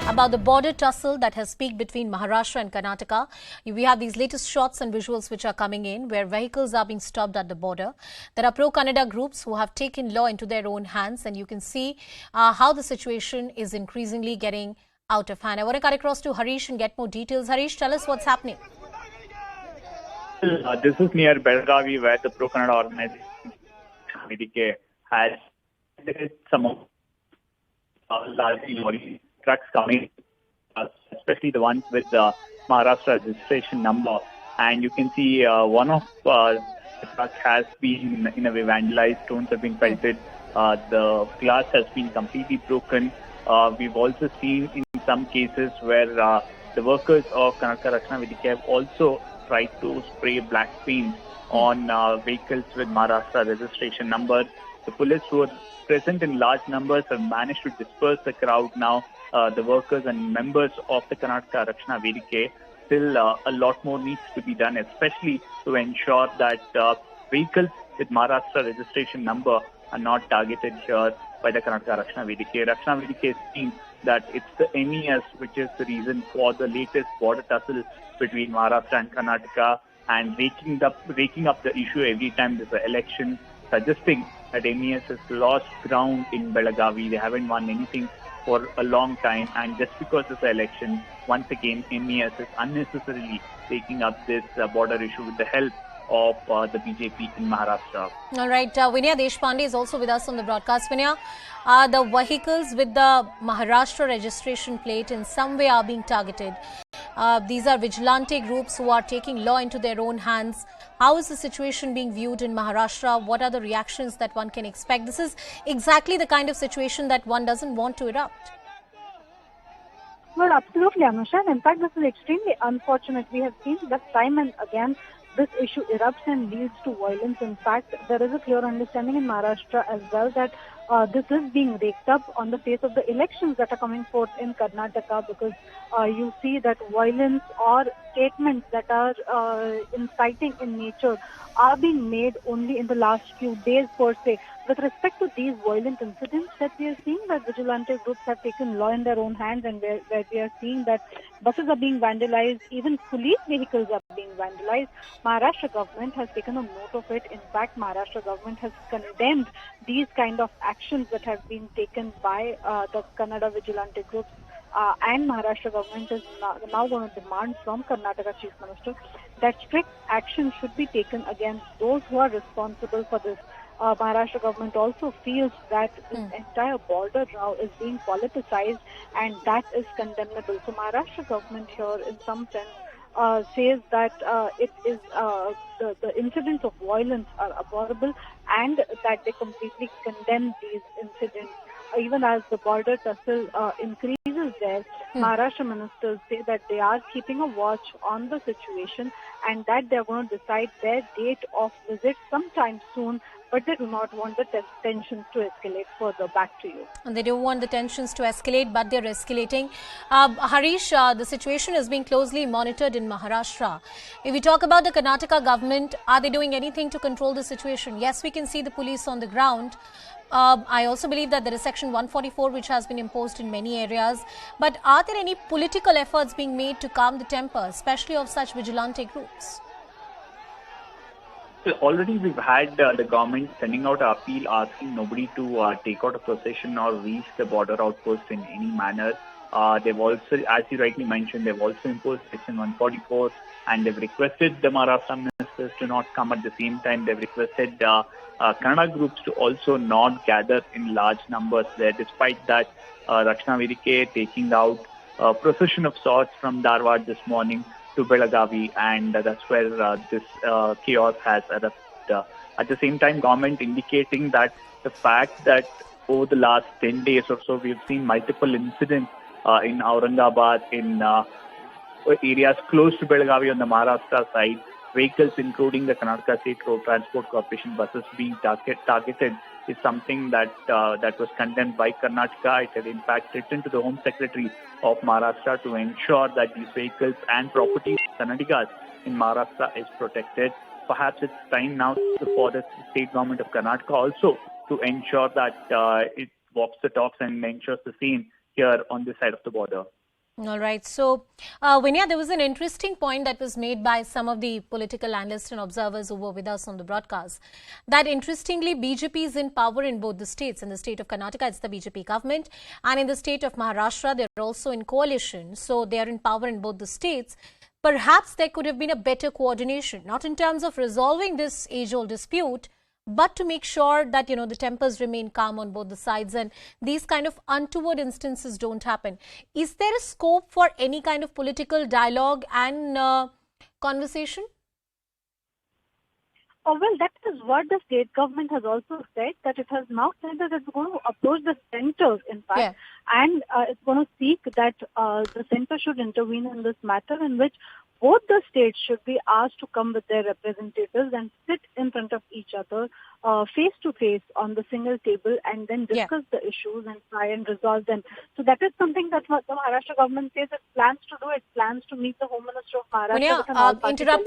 about the border tussle that has peaked between Maharashtra and Karnataka. We have these latest shots and visuals which are coming in where vehicles are being stopped at the border. There are pro-Kannada groups who have taken law into their own hands, and you can see how the situation is increasingly getting out of hand. I want to cut across to Harish and get more details. Harish, tell us what's happening. This is near Belagavi, where the Pro-Kannada organization has some large lorry trucks coming, especially the ones with the Maharashtra registration number. And you can see one of the trucks has been in a way vandalized, stones have been pelted, the glass has been completely broken. We've also seen in some cases where the workers of Karnataka Rakshana Vedike have also tried to spray black paint on vehicles with Maharashtra registration number. The police who are present in large numbers have managed to disperse the crowd now. The workers and members of the Karnataka Rakshana Vedike, still a lot more needs to be done, especially to ensure that vehicles with Maharashtra registration number are not targeted here by the Karnataka Rakshana Vedike. Rakshana Vedike has seen that it's the MES which is the reason for the latest border tussle between Maharashtra and Karnataka, and raking up the issue every time there's an election, suggesting that MES has lost ground in Belagavi. They haven't won anything for a long time, and just because it's an election, once again MES is unnecessarily taking up this border issue with the help of the BJP in Maharashtra. All right, Vinaya Deshpande is also with us on the broadcast. Vinaya, the vehicles with the Maharashtra registration plate in some way are being targeted. These are vigilante groups who are taking law into their own hands. How is the situation being viewed in Maharashtra? What are the reactions that one can expect? This is exactly the kind of situation that one doesn't want to erupt. Well, absolutely, Anusha. In fact, this is extremely unfortunate. We have seen that time and again this issue erupts and leads to violence. In fact, there is a clear understanding in Maharashtra as well that this is being raked up on the face of the elections that are coming forth in Karnataka, because you see that violence or statements that are inciting in nature are being made only in the last few days per se. With respect to these violent incidents that we are seeing, that vigilante groups have taken law in their own hands, and where we are seeing that buses are being vandalized, even police vehicles are being vandalized, Maharashtra government has taken a note of it. In fact, Maharashtra government has condemned these kind of actions that have been taken by the Kannada vigilante groups. And Maharashtra government is now going to demand from Karnataka Chief Minister that strict action should be taken against those who are responsible for this. Maharashtra government also feels that this entire border row is being politicized, and that is condemnable. So Maharashtra government here, in some sense, says that it is the incidents of violence are abhorrible, and that they completely condemn these incidents. Even as the border tussle increases there, Maharashtra ministers say that they are keeping a watch on the situation and that they are going to decide their date of visit sometime soon, but they do not want the tensions to escalate further. Back to you. And they don't want the tensions to escalate, but they're escalating. Harish, the situation is being closely monitored in Maharashtra. If we talk about the Karnataka government, are they doing anything to control the situation? Yes, we can see the police on the ground. I also believe that there is Section 144 which has been imposed in many areas. But are there any political efforts being made to calm the temper, especially of such vigilante groups? Already we've had the government sending out an appeal asking nobody to take out a procession or reach the border outpost in any manner. They've also, as you rightly mentioned, they've also imposed Section 144, and they've requested the Maharashtra ministers to not come at the same time. They've requested Kannada groups to also not gather in large numbers there. Despite that, Rakshana Vedike taking out a procession of sorts from Dharwad this morning to Belagavi, and that's where this chaos has erupted. At the same time, government indicating that the fact that over the last 10 days or so, we've seen multiple incidents in Aurangabad, in areas close to Belagavi on the Maharashtra side, vehicles including the Karnataka State Road Transport Corporation buses being targeted is something that was condemned by Karnataka. It had in fact written to the Home Secretary of Maharashtra to ensure that these vehicles and property Kannadigas in Maharashtra is protected. Perhaps it's time now for the state government of Karnataka also to ensure that it walks the talks and ensures the same here on this side of the border. All right. So, Vinya, there was an interesting point that was made by some of the political analysts and observers who were with us on the broadcast. That interestingly, BJP is in power in both the states. In the state of Karnataka, it's the BJP government. And in the state of Maharashtra, they're also in coalition. So, they are in power in both the states. Perhaps there could have been a better coordination, not in terms of resolving this age-old dispute, but to make sure that, the tempers remain calm on both the sides and these kind of untoward instances don't happen. Is there a scope for any kind of political dialogue and conversation? Oh, well, that is what the state government has also said, that it has now said that it's going to approach the centers, in fact, and it's going to seek that the center should intervene in this matter, in which both the states should be asked to come with their representatives and sit in front of each other face to face on the single table and then discuss the issues and try and resolve them. So that is something that the Maharashtra government says it plans to do. It plans to meet the Home Minister of Maharashtra with an all-party interrupting